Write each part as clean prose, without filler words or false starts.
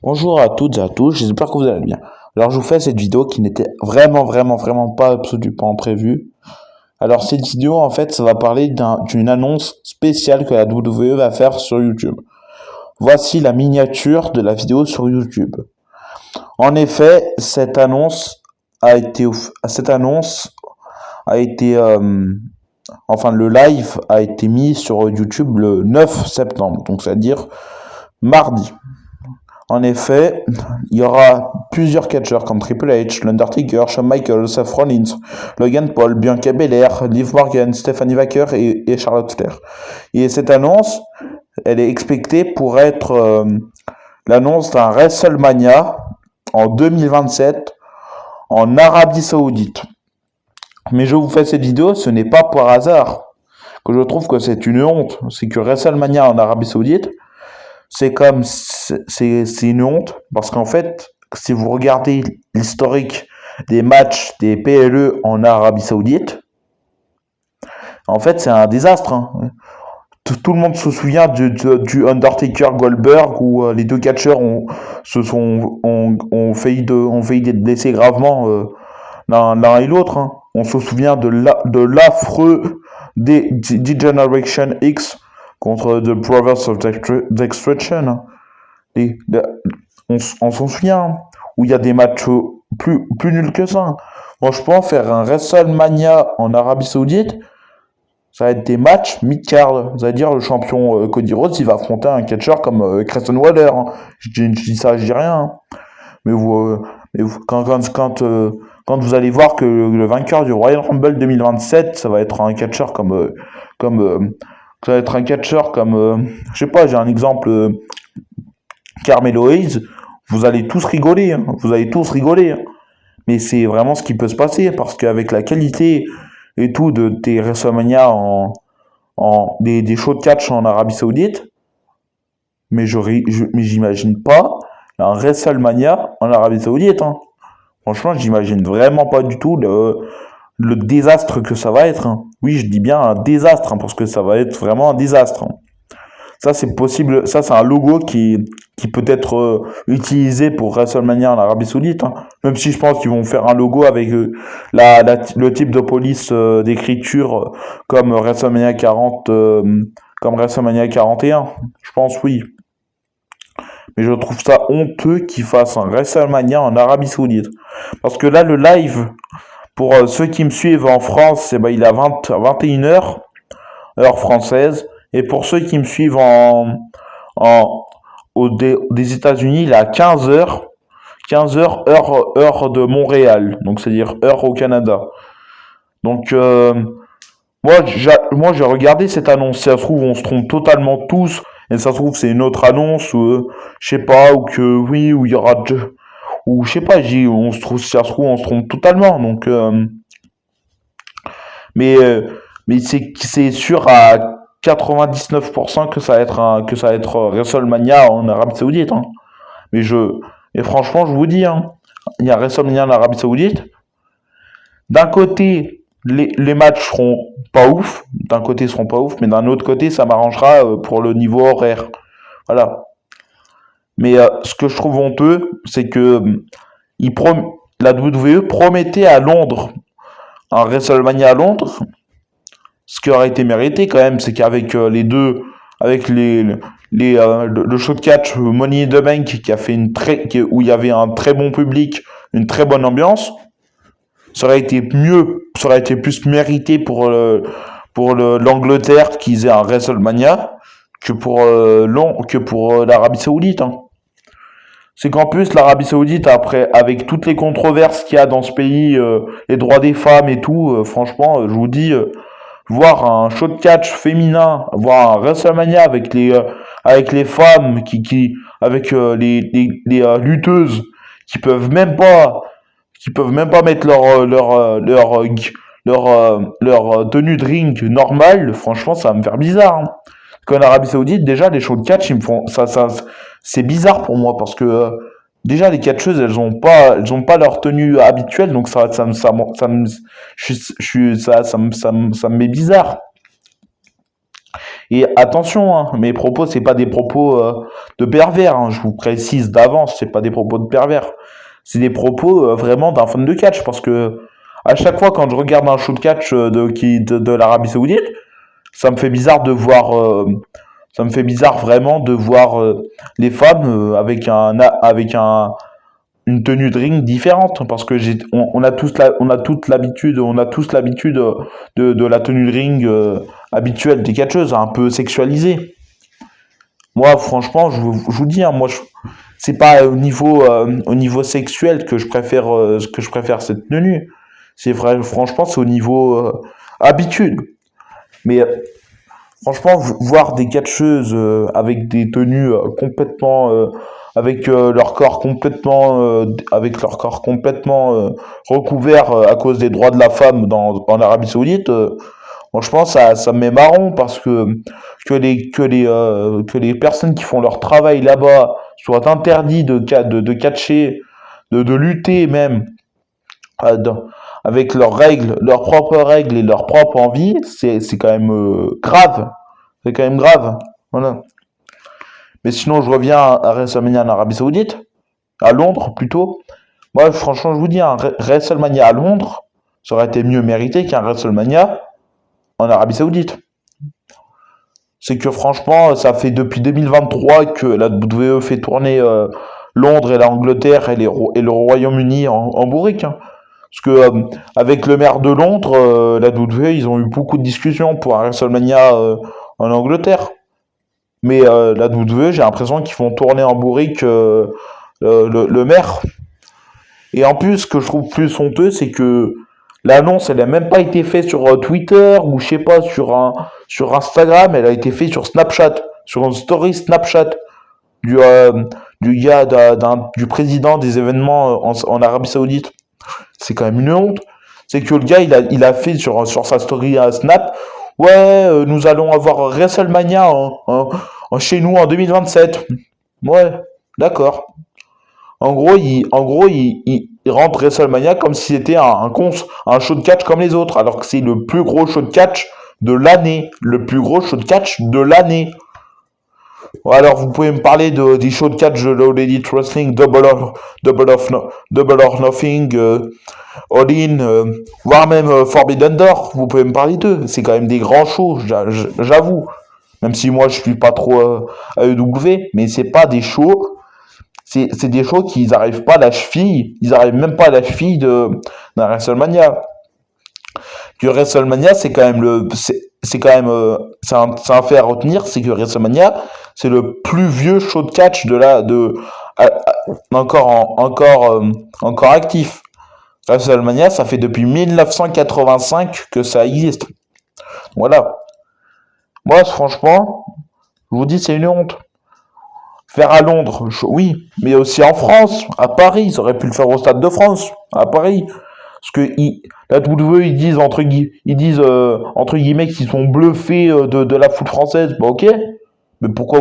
Bonjour à toutes et à tous, j'espère que vous allez bien. Alors je vous fais cette vidéo qui n'était vraiment pas absolument prévue. Alors cette vidéo en fait ça va parler d'une annonce spéciale que la WWE va faire sur YouTube. Voici la miniature de la vidéo sur YouTube. En effet, le live a été mis sur YouTube le 9 septembre, donc c'est-à-dire mardi. En effet, il y aura plusieurs catcheurs comme Triple H, l'Undertaker, Shawn Michaels, Seth Rollins, Logan Paul, Bianca Belair, Liv Morgan, Stephanie Vaquer et Charlotte Flair. Et cette annonce, elle est expectée pour être l'annonce d'un WrestleMania en 2027 en Arabie Saoudite. Mais je vous fais cette vidéo, ce n'est pas par hasard que je trouve que c'est une honte. C'est que WrestleMania en Arabie Saoudite, c'est une honte parce qu'en fait, si vous regardez l'historique des matchs des PLE en Arabie Saoudite, en fait, c'est un désastre. Tout le monde se souvient du Undertaker Goldberg où les deux catcheurs ont failli d'être blessés gravement l'un et l'autre. On se souvient de l'affreux D-Generation X contre The Brothers of Destruction. On s'en souvient, où il y a des matchs plus nuls que ça. Franchement, faire un WrestleMania en Arabie Saoudite, ça va être des matchs mid-card. C'est-à-dire le champion Cody Rhodes, il va affronter un catcheur comme Grayson Waller. Je dis ça, je dis rien. Mais quand vous allez voir que le vainqueur du Royal Rumble 2027, ça va être un catcheur je sais pas, j'ai un exemple, Carmelo Hayes, vous allez tous rigoler, Mais c'est vraiment ce qui peut se passer, parce qu'avec la qualité et tout de tes WrestleMania des shows de catch en Arabie Saoudite, mais j'imagine pas un WrestleMania en Arabie Saoudite, Franchement, j'imagine vraiment pas du tout le désastre que ça va être. Oui, je dis bien un désastre, parce que ça va être vraiment un désastre. Ça, c'est possible. Ça, c'est un logo qui peut être utilisé pour WrestleMania en Arabie Saoudite. Même si je pense qu'ils vont faire un logo avec le type de police d'écriture comme WrestleMania 40, comme WrestleMania 41. Je pense, oui. Mais je trouve ça honteux qu'ils fassent un WrestleMania en Arabie Saoudite. Parce que là, le live, pour ceux qui me suivent en France, il est à 21h, heure française. Et pour ceux qui me suivent des États-Unis, il est à 15h, heure de Montréal. Donc, c'est-à-dire heure au Canada. Donc, moi, j'ai regardé cette annonce. Si ça se trouve, on se trompe totalement tous. Et ça se trouve, c'est une autre annonce, je sais pas, ou il y aura ou je sais pas, si ça se trouve, on se trompe totalement. Donc, mais c'est sûr à 99% que ça va être WrestleMania en Arabie Saoudite. Et franchement, je vous dis, il y a WrestleMania en Arabie Saoudite. D'un côté, les matchs seront pas ouf, mais d'un autre côté, ça m'arrangera pour le niveau horaire. Voilà. Mais ce que je trouve honteux, c'est que la WWE promettait à Londres un WrestleMania à Londres. Ce qui aurait été mérité quand même, c'est qu'avec le show de catch Money in the Bank qui a fait où il y avait un très bon public, une très bonne ambiance, ça aurait été plus mérité pour l'Angleterre qu'ils aient un WrestleMania que pour l'Arabie Saoudite. C'est qu'en plus l'Arabie Saoudite, après, avec toutes les controverses qu'il y a dans ce pays, les droits des femmes et tout, franchement, je vous dis, voir un show de catch féminin, voir un WrestleMania avec les femmes avec les lutteuses qui peuvent même pas mettre leur tenue de ring normale, franchement, ça va me faire bizarre. Qu'en Arabie Saoudite, déjà, les shows de catch, ils me font ça, c'est bizarre pour moi parce que déjà les catcheuses, elles ont pas leur tenue habituelle, donc ça me met bizarre. Et attention, mes propos, c'est pas des propos de pervers, hein, je vous précise d'avance, c'est pas des propos de pervers. C'est des propos vraiment d'un fan de catch, parce que à chaque fois quand je regarde un show de catch de l'Arabie Saoudite, ça me fait bizarre de voir, ça me fait bizarre vraiment de voir les femmes avec une tenue de ring différente, parce que on a on a tous l'habitude de la tenue de ring habituelle des catcheuses, un peu sexualisée. Moi, franchement, je vous dis, hein, c'est pas au niveau sexuel que je préfère cette tenue. C'est vrai, franchement, c'est au niveau habitude. Mais franchement, voir des catcheuses avec des tenues complètement, avec leur corps complètement recouvert à cause des droits de la femme en Arabie Saoudite, franchement, ça me met marron, parce que les personnes qui font leur travail là-bas soient interdits de catcher, de lutter même euh, dans- avec leurs règles, leurs propres règles et leurs propres envies, c'est quand même grave. C'est quand même grave. Voilà. Mais sinon, je reviens à WrestleMania en Arabie Saoudite, à Londres plutôt. Moi, franchement, je vous dis, un WrestleMania à Londres, ça aurait été mieux mérité qu'un WrestleMania en Arabie Saoudite. C'est que franchement, ça fait depuis 2023 que la WWE fait tourner Londres et l'Angleterre et le Royaume-Uni en bourrique, hein. Parce que avec le maire de Londres, la WWE, ils ont eu beaucoup de discussions pour un WrestleMania en Angleterre. Mais la WWE, j'ai l'impression qu'ils font tourner en bourrique le maire. Et en plus, ce que je trouve plus honteux, c'est que l'annonce, elle n'a même pas été faite sur Twitter ou je sais pas, sur Instagram, elle a été faite sur Snapchat, sur une story Snapchat du, euh, du gars, du président des événements en Arabie Saoudite. C'est quand même une honte. C'est que le gars, il a fait sur sa story à Snap, ouais, nous allons avoir WrestleMania chez nous en 2027. Ouais, d'accord. Il rentre WrestleMania comme si c'était un show de catch comme les autres, alors que c'est le plus gros show de catch de l'année. Le plus gros show de catch de l'année. Ou alors, vous pouvez me parler des shows de catch de All Elite Wrestling, Double or Nothing, All In, voire même Forbidden Door. Vous pouvez me parler d'eux. C'est quand même des grands shows, j'avoue. Même si moi, je suis pas trop AEW, mais c'est pas des shows. C'est des shows qu'ils n'arrivent pas à la cheville. Ils n'arrivent même pas à la cheville d'un WrestleMania. Que WrestleMania, c'est quand même c'est quand même, c'est un fait à retenir, c'est que WrestleMania, c'est le plus vieux show de catch encore actif. WrestleMania, ça fait depuis 1985 que ça existe. Voilà. Moi, franchement, je vous dis, c'est une honte. Faire à Londres, oui, mais aussi en France, à Paris, ils auraient pu le faire au Stade de France, à Paris. Parce que la WWE, ils disent entre guillemets qu'ils sont bluffés de la foot française. Bah ok, mais pourquoi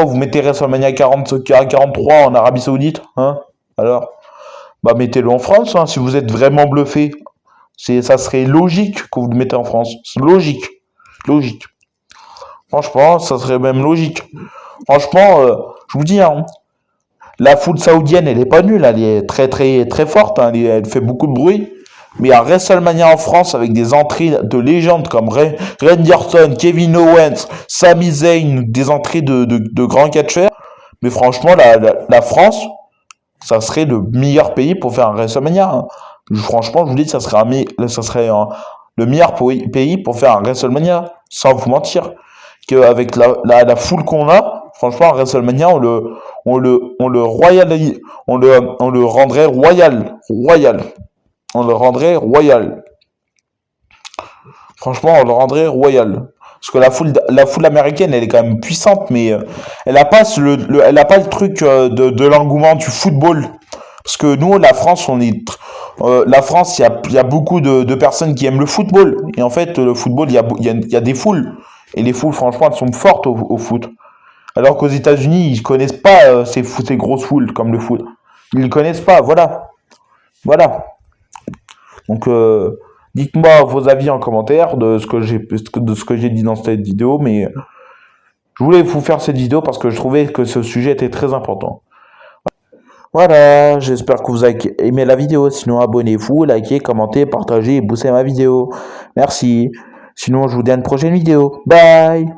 vous mettez WrestleMania 43 en Arabie Saoudite, hein? Alors, bah mettez-le en France, hein, si vous êtes vraiment bluffé. Ça serait logique que vous le mettez en France. C'est logique, logique. Franchement, ça serait même logique. Franchement, je vous dis, hein, la foot saoudienne, elle est pas nulle, elle est très très très forte, hein, elle fait beaucoup de bruit. Mais à WrestleMania en France, avec des entrées de légendes comme Randy Orton, Kevin Owens, Sami Zayn, des entrées de grands catcheurs, mais franchement, la France, ça serait le meilleur pays pour faire un WrestleMania, hein. Franchement, je vous dis, ça serait le meilleur pays pour faire un WrestleMania, sans vous mentir. Qu'avec la foule qu'on a, franchement, à WrestleMania, on le rendrait royal. Royal. On le rendrait royal. Franchement, on le rendrait royal. Parce que la foule américaine, elle est quand même puissante, mais elle a pas elle a pas le truc de l'engouement du football. Parce que nous, la France, il y a beaucoup de personnes qui aiment le football. Et en fait, le football, il y a des foules. Et les foules, franchement, elles sont fortes au foot. Alors qu'aux États-Unis, ils connaissent pas ces grosses foules comme le foot. Ils ne connaissent pas, voilà. Voilà. Donc, dites-moi vos avis en commentaire de ce que j'ai dit dans cette vidéo, mais Je voulais vous faire cette vidéo parce que je trouvais que ce sujet était très important. Voilà, j'espère que vous avez aimé la vidéo. Sinon, abonnez-vous, likez, commentez, partagez et poussez ma vidéo. Merci. Sinon, je vous dis à une prochaine vidéo. Bye!